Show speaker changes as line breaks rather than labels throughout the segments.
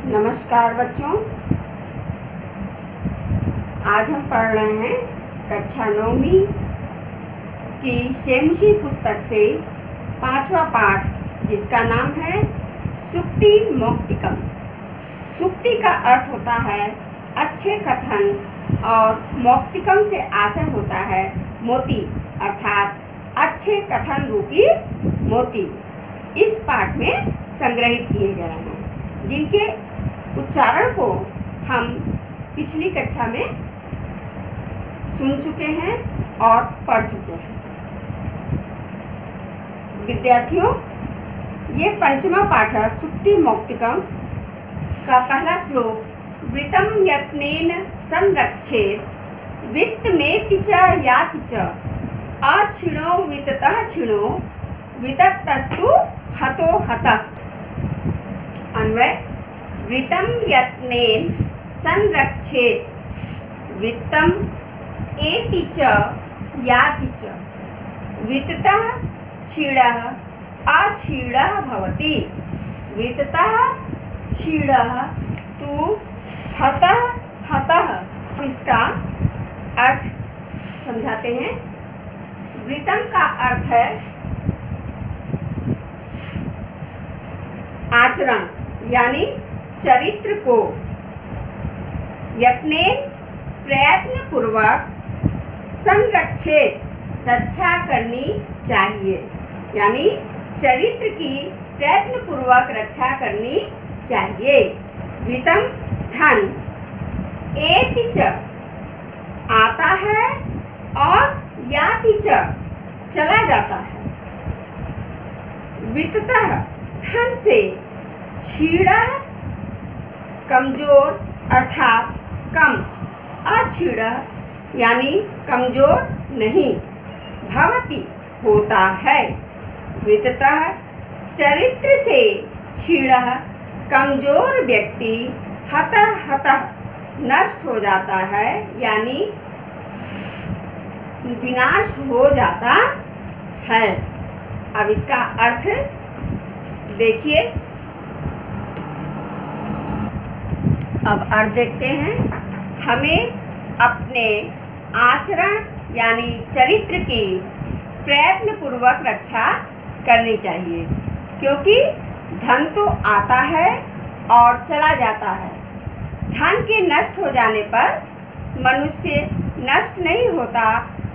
नमस्कार बच्चों, आज हम पढ़ रहे हैं कक्षा 9वीं की शेमुशी पुस्तक से 5वां पाठ, जिसका नाम है सुक्ति मौक्तिकम। सुक्ति का अर्थ होता है अच्छे कथन और मौक्तिकम से आशय होता है मोती, अर्थात अच्छे कथन रूपी मोती इस पाठ में संग्रहित किए गए हैं, जिनके उच्चारण को हम पिछली कक्षा में सुन चुके हैं और पढ़ चुके हैं। विद्यार्थियों, ये 5वां पाठ है सुक्ति मौक्तिकम का पहला श्लोक। वृतं यत्नेन संरक्षेत् वित्तमेति च याति च अक्षिणो वित्ततः क्षिणो वित्तस्तु हतो हतः। अन्वय: वृतं यत्नेन संरक्षेत् वित्तम एति च याति च वित्ततः क्षीणः अक्षीणः भवति वित्ततः क्षीणः तु हतः हतः। इसका अर्थ समझाते हैं। वृत्तम का अर्थ है आचरण यानी चरित्र को। यत्नेन प्रयत्न पूर्वक संरक्षित रक्षा करनी चाहिए, यानी चरित्र की प्रयत्न पूर्वक रक्षा करनी चाहिए। वित्तम धन, एति च आता है और याति च चला जाता है। वित्ततः धन से, क्षीणः कमजोर अर्थात कम, अक्षीणः यानी कमजोर नहीं, भवति होता है। वित्ततः चरित्र से क्षीणः कमजोर व्यक्ति हतः हतः नष्ट हो जाता है, यानी विनाश हो जाता है। अब इसका अर्थ देखिए। अब अर्थ देखते हैं। हमें अपने आचरण यानी चरित्र की प्रयत्न पूर्वक रक्षा करनी चाहिए, क्योंकि धन तो आता है और चला जाता है। धन के नष्ट हो जाने पर मनुष्य नष्ट नहीं होता,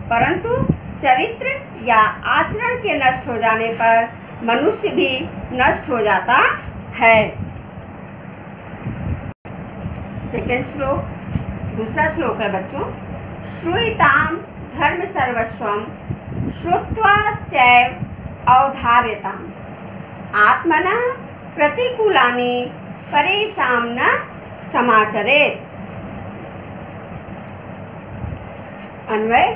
परंतु चरित्र या आचरण के नष्ट हो जाने पर मनुष्य भी नष्ट हो जाता है। सेकेंड श्लोक, दूसरा श्लोक है बच्चों। श्रूयताम धर्म सर्वस्वम श्रुत्वा चैव अवधार्यताम आत्मनः प्रतिकूलानि परेषां न समाचरेत्। अन्वय: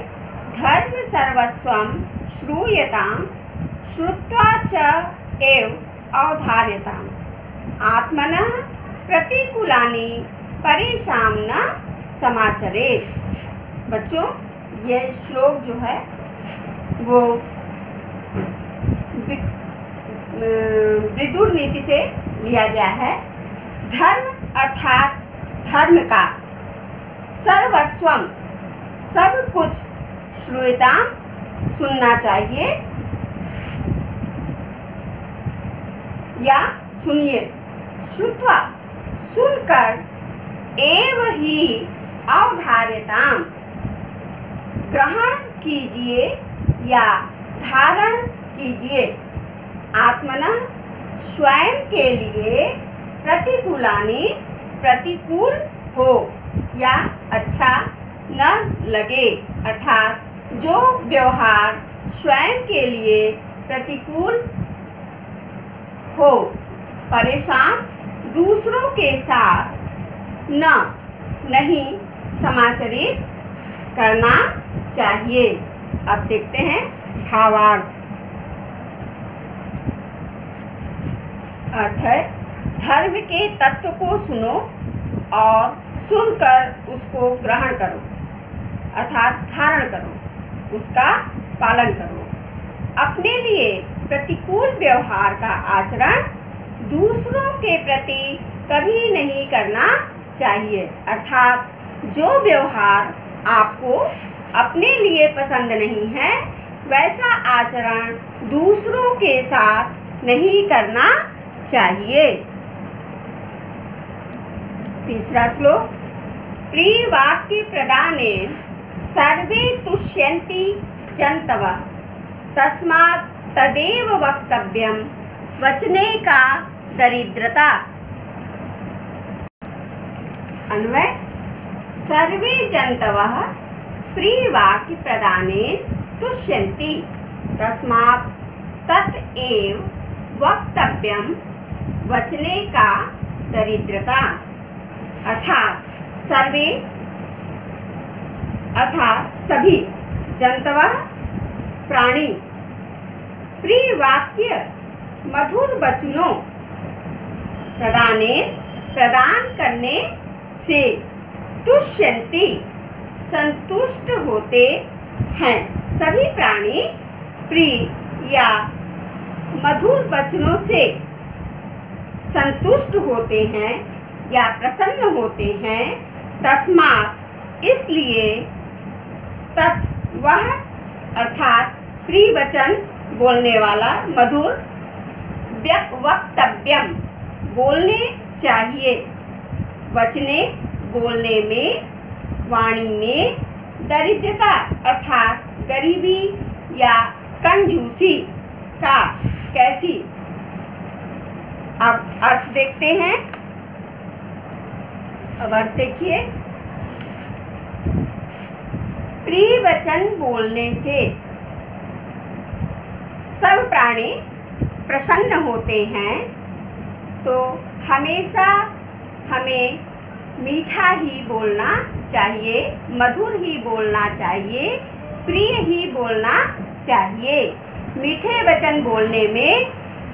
धर्म सर्वस्वम श्रूयताम श्रुत्वा च एव अवधार्यताम आत्मनः प्रतिकूलानि परेषां न समाचरेत्। बच्चों, ये श्लोक जो है वो विदुर नीति से लिया गया है। धर्म अर्थात धर्म का, सर्वस्वम सब कुछ, श्रूयताम सुनना चाहिए या सुनिए, श्रुत्वा सुनकर, एव ही अवधार्यताम ग्रहण कीजिए या धारण कीजिए, आत्मनः स्वयं के लिए, प्रतिकूलानि प्रतिकूल हो या अच्छा न लगे, अर्थात जो व्यवहार स्वयं के लिए प्रतिकूल हो, परेशान दूसरों के साथ नहीं समाचरित करना चाहिए। अब देखते हैं भावार्थ। अर्थ है, धर्म के तत्व को सुनो और सुनकर उसको ग्रहण करो, अर्थात धारण करो, उसका पालन करो। अपने लिए प्रतिकूल व्यवहार का आचरण दूसरों के प्रति कभी नहीं करना चाहिए। अर्थात जो व्यवहार आपको अपने लिए पसंद नहीं है वैसा आचरण दूसरों के साथ नहीं करना चाहिए। तीसरा श्लोक। प्रियवाक्य प्रदानेन सर्वे तुष्यन्ति जन्तवः तस्मात् तदेव वक्तव्यम् वचने का दरिद्रता। अन्वय। सर्वे जन्तवः प्रियवाक्य प्रदानेन तुष्यन्ति तस्मात् तत् एव वक्तव्यम् वचने का दरिद्रता। अर्थात सभी जन्तवः प्राणी प्रिय वाक्य मधुर वचनों प्रदान करने से तुष्यन्ति संतुष्ट होते हैं। सभी प्राणी प्रिय या मधुर वचनों से संतुष्ट होते हैं या प्रसन्न होते हैं। तस्मात् इसलिए तत् वह अर्थात प्रिय वचन बोलने वाला मधुर वक्तव्यम बोलने चाहिए। वचने बोलने में वाणी में दरिद्रता अर्थात गरीबी या कंजूसी का कैसी। अब अर्थ देखते हैं। अब अर्थ देखिए। प्रिय वचन बोलने से सब प्राणी प्रसन्न होते हैं, तो हमेशा हमें मीठा ही बोलना चाहिए, मधुर ही बोलना चाहिए, प्रिय ही बोलना चाहिए। मीठे वचन बोलने में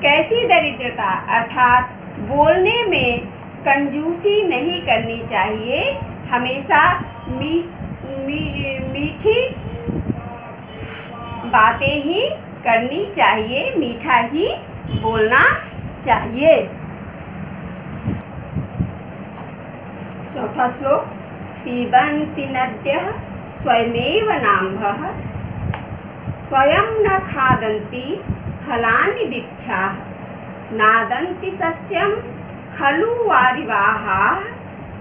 कैसी दरिद्रता अर्थात बोलने में कंजूसी नहीं करनी चाहिए। हमेशा मीठी बातें ही करनी चाहिए, मीठा ही बोलना चाहिए। चौथा श्लोक। पिबन्ति नद्यः स्वयमेव नाम्भः स्वयं न खादन्ति फलानि वृक्षाः नादन्ति सस्यं खलु वारिवाः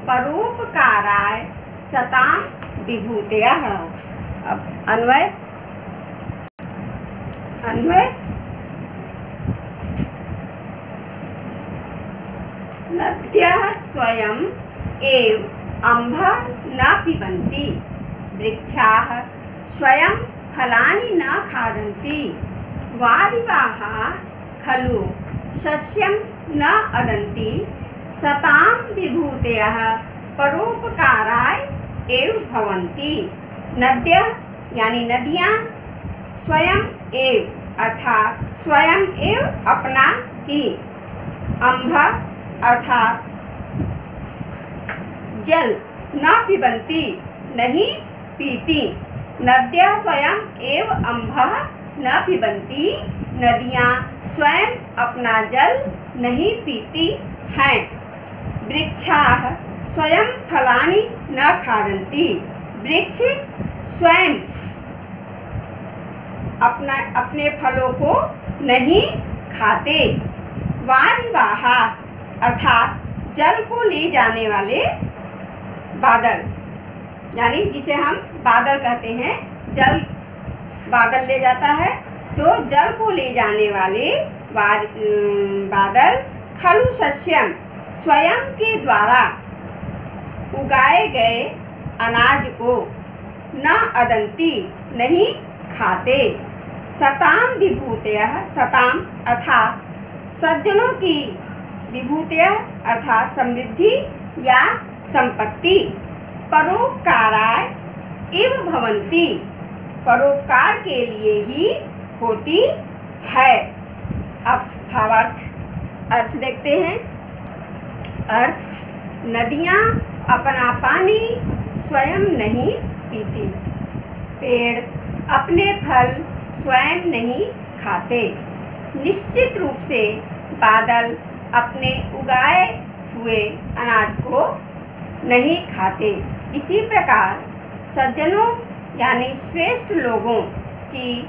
परोपकाराय सतां विभूतयः। अब अन्वय। नद्यः स्वयं एव अम्भः न पिबन्ति वृक्षाः स्वयं फलानि न खादन्ति वारिवाः खलु सस्यं न अदन्ति सतां विभूतयः परोपकाराय एव भवन्ति। नद्यः यानी नदियाँ स्वयं एव अर्थात स्वयं एव अपना ही, अम्भः अर्थात जल न पिबन्ति नहीं पीती। नद्यः स्वयं एव अम्भः न पिबन्ति नदियाँ स्वयं अपना जल नहीं पीती हैं। वृक्षाः स्वयं फलानि न खादन्ति वृक्ष स्वयं अपने फलों को नहीं खाते। वारिवाः अर्थात जल को ले जाने वाले बादल, यानी जिसे हम बादल कहते हैं, जल बादल ले जाता है, तो जल को ले जाने वाले बादल खलु सस्यम स्वयं के द्वारा उगाए गए अनाज को न अदंती नहीं खाते। सताम विभूतयः सताम अर्थात सज्जनों की, विभूतयः अर्थात समृद्धि या संपत्ति, परोपकाराय एव भवन्ति परोपकार के लिए ही होती है। अब भावार्थ अर्थ देखते हैं। अर्थ। नदियाँ अपना पानी स्वयं नहीं पीती, पेड़ अपने फल स्वयं नहीं खाते, निश्चित रूप से बादल अपने उगाए हुए अनाज को नहीं खाते। इसी प्रकार सज्जनों यानी श्रेष्ठ लोगों की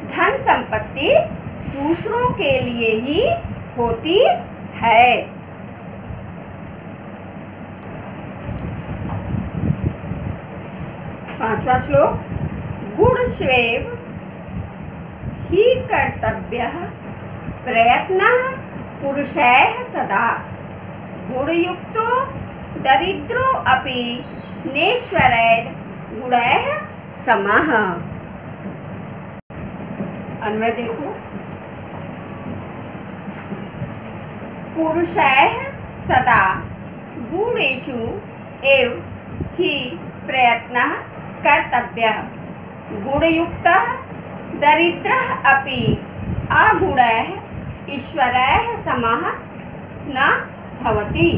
धन संपत्ति दूसरों के लिए ही होती है। पांचवा श्लोक, गुणस्वेव ही कर्तव्यः प्रयत्नः पुरुषैः सदा गुणयुक्तो दरिद्रो अपि नेश्वरैः गुणैः समः। अन्वय देखो, पुरुषैः सदा गुणेषु एव हि प्रयत्नः कर्तव्यः गुणयुक्तः दरिद्रः अपि अगुणैः ईश्वरैः समः न भवति।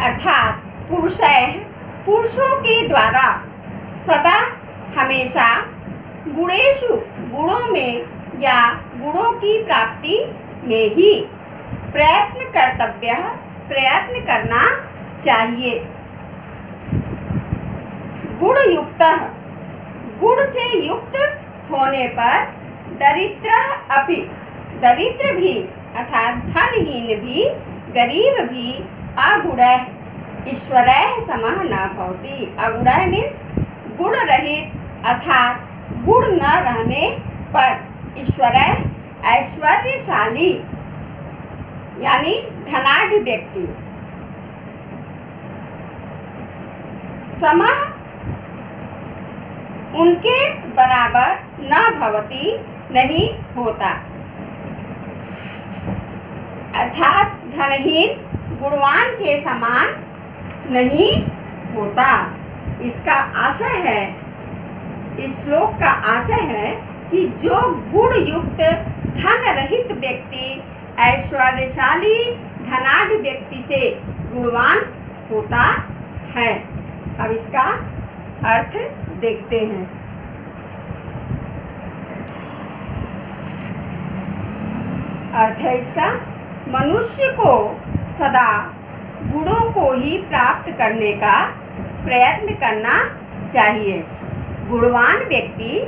अर्थात पुरुषों के द्वारा सदा हमेशा गुणेषु गुणों में या गुणों की प्राप्ति में ही प्रयत्न करना चाहिए। गुण युक्त, गुण से युक्त होने पर दरिद्र भी अर्थात धनहीन भी गरीब भी अगुणैः ईश्वरैः समः न भवति। अगुणैः मीन्स गुण रहित अर्थात गुण न रहने पर ईश्वरैः ऐश्वर्यशाली यानी धनाढ़ व्यक्ति समः उनके बराबर न भवति नहीं होता। अर्थात धनहीन गुणवान के समान नहीं होता। इसका आशय है, इस श्लोक का आशय है कि जो गुण युक्त धन रहित व्यक्ति ऐश्वर्यशाली धनाढ़ व्यक्ति से गुणवान होता है। अब इसका अर्थ देखते हैं। अर्थ है इसका, मनुष्य को सदा गुणों को ही प्राप्त करने का प्रयत्न करना चाहिए। गुणवान व्यक्ति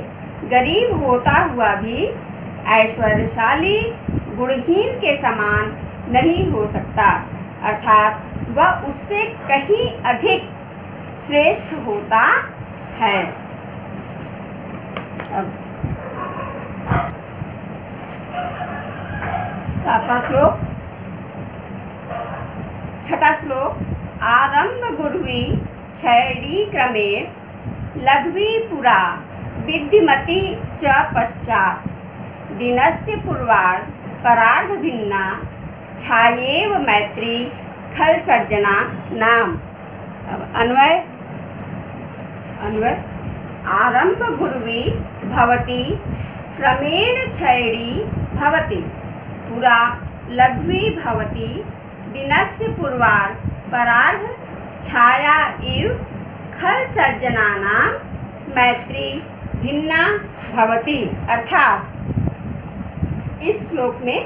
गरीब होता हुआ भी ऐश्वर्यशाली गुणहीन के समान नहीं हो सकता, अर्थात वह उससे कहीं अधिक श्रेष्ठ होता है। अब सातवां श्लोक, छठा श्लोक, आरंभ गुरुवी छैडी क्रमेण लघ्वी पुरा विद्धिमती च पश्चात् दिनस्य पूर्वार्ध परार्ध भिन्ना छायेव मैत्री खल सज्जना नाम। अब अन्वय आरंभ गुरुवी भवति क्रमेण छैडी भवति पुरा लघ्वी भवति दिनस्य पूर्वार्ध परार्ध छाया इव खल सज्जनानां मैत्री भिन्ना भवति। अर्थात इस श्लोक में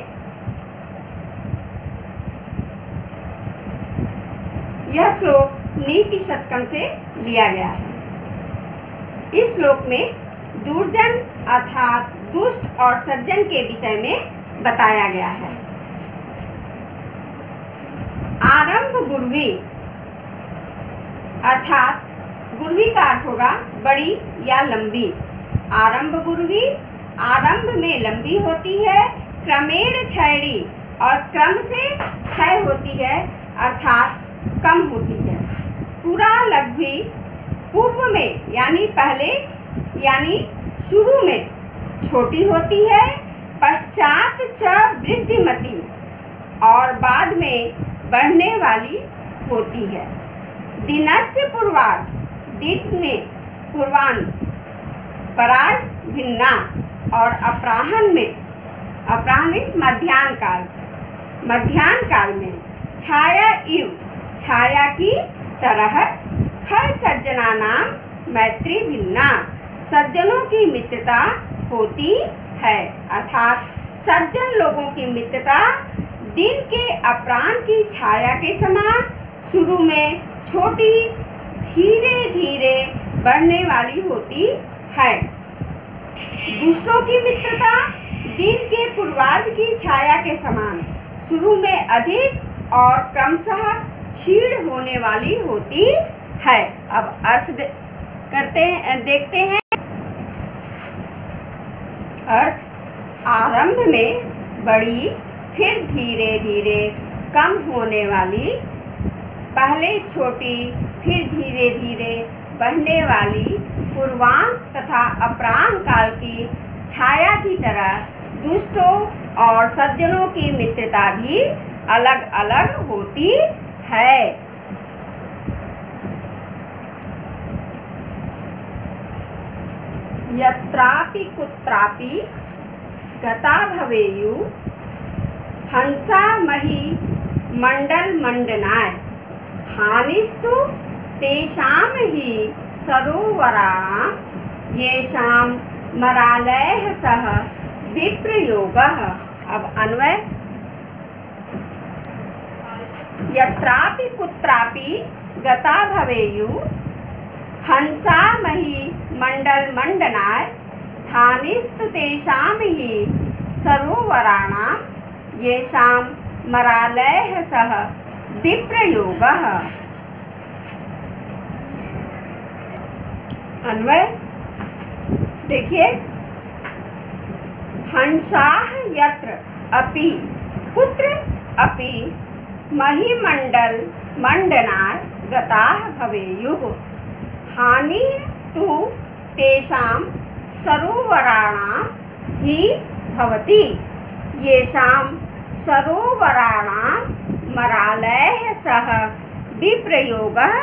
यह श्लोक नीति शतकम से लिया गया है। इस श्लोक में दुर्जन अर्थात दुष्ट और सज्जन के विषय में बताया गया है। आरंभ गुरुवी अर्थात गुरुवी का अर्थ होगा बड़ी या लंबी। आरंभ गुरुवी आरंभ में लंबी होती है, क्रमेण छैडी और क्रम से क्षय होती है अर्थात कम होती है। पूरा लघ्वी पूर्व में यानी पहले यानी शुरू में छोटी होती है, पश्चात च वृद्धिमती और बाद में बढ़ने वाली होती है। दिनस्य पूर्वार्ध दिन में पूर्वान परार्ध भिन्ना और अपराह्न में अपराह्न मध्याह्न काल में छाया इव छाया की तरह खल सज्जना नाम मैत्री भिन्ना सज्जनों की मित्रता होती है। अर्थात सज्जन लोगों की मित्रता दिन के अपराह्न की छाया के समान शुरू में छोटी, धीरे धीरे बढ़ने वाली होती है। दुष्टों की मित्रता दिन के पूर्वार्ध की छाया के समान शुरू में अधिक और क्रमशः क्षीण होने वाली होती है। अब अर्थ देखते हैं। अर्थ आरंभ में बड़ी, फिर धीरे धीरे कम होने वाली, पहले छोटी, फिर धीरे धीरे बढ़ने वाली पूर्वांग तथा अपराह्न काल की छाया की तरह दुष्टों और सज्जनों की मित्रता भी अलग अलग होती है। यत्रापि कुत्रापि गता भवेयु हंसा मही मंडल मंडनाय हानिस्तु तेषां हि सरोवराणां येषां मरालयः सह विप्रयोगः। अब अन्वय। यत्रापि कुत्रापि गता भवेयु हंसा मही मंडल मंडनाय हानिस्तु तेषां हि सरोवराणां येषां मरालयः सह विप्रयोगः। अन्वय देखिए। हंसाः यत्र अपि कुत्र अपि महिमंडल मंडनाय गताः भवेयुः हानिः तु तेषां सरोवराणां हि भवति येषां सरोवराणां मरालयः सह विप्रयोगः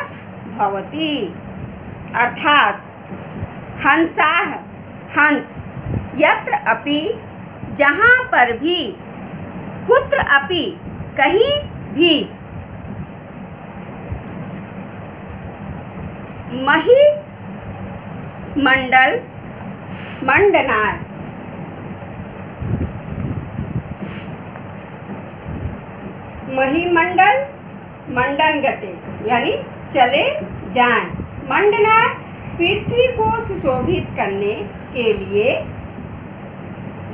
भवति। अर्थात हंसाः हंस यत्र अपि जहाँ पर भी, कुत्र अपि कहीं भी, मही मंडल मंडनाय महिमंडल मंडन गते यानी चले जाएं। मंडनाय पृथ्वी को सुशोभित करने के लिए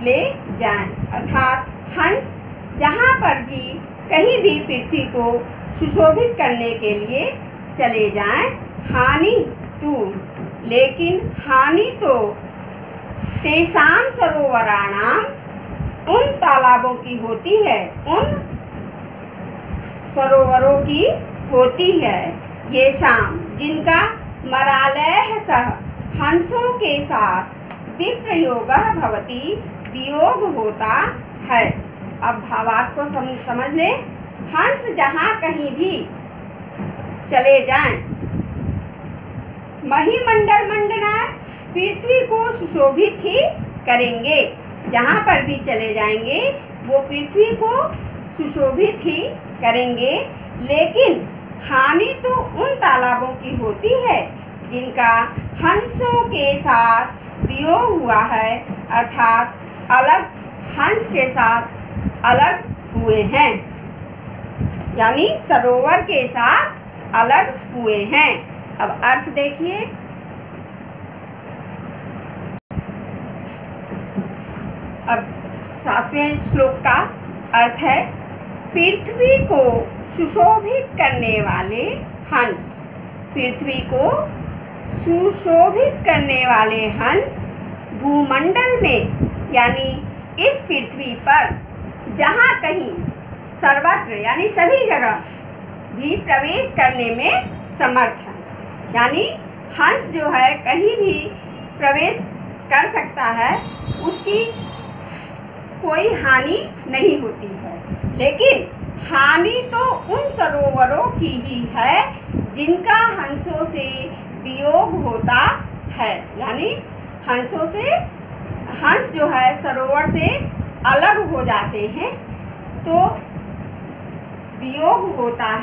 ले जाएं। अर्थात हंस जहाँ पर भी कहीं भी पृथ्वी को सुशोभित करने के लिए चले जाएं। हानि तु लेकिन हानि तो तेषां सरोवराणाम उन तालाबों की होती है, उन सरोवरों की होती है। ये शाम जिनका मरालयः सह हंसों के साथ विप्रयोगः भवति वियोग होता है। अब भावार्थ को समझ ले। हंस जहाँ कहीं भी चले जाएं, महिमंडल मंडनाय पृथ्वी को सुशोभित ही करेंगे। जहाँ पर भी चले जाएंगे वो पृथ्वी को सुशोभित ही करेंगे। लेकिन हानि तो उन तालाबों की होती है जिनका हंसों के साथ वियोग हुआ है, अर्थात अलग हंस के साथ अलग हुए हैं, यानी सरोवर के साथ अलग हुए हैं। अब अर्थ देखिए। अब 7वें श्लोक का अर्थ है, पृथ्वी को सुशोभित करने वाले हंस। पृथ्वी को सुशोभित करने वाले हंस भूमंडल में यानी इस पृथ्वी पर जहाँ कहीं सर्वत्र यानी सभी जगह भी प्रवेश करने में समर्थ है। यानी हंस जो है कहीं भी प्रवेश कर सकता है, उसकी कोई हानि नहीं होती है। लेकिन हानि तो उन सरोवरों की ही है जिनका हंसों से वियोग होता है। यानी हंसों से, हंस जो है सरोवर से अलग हो जाते हैं तो वियोग होता है।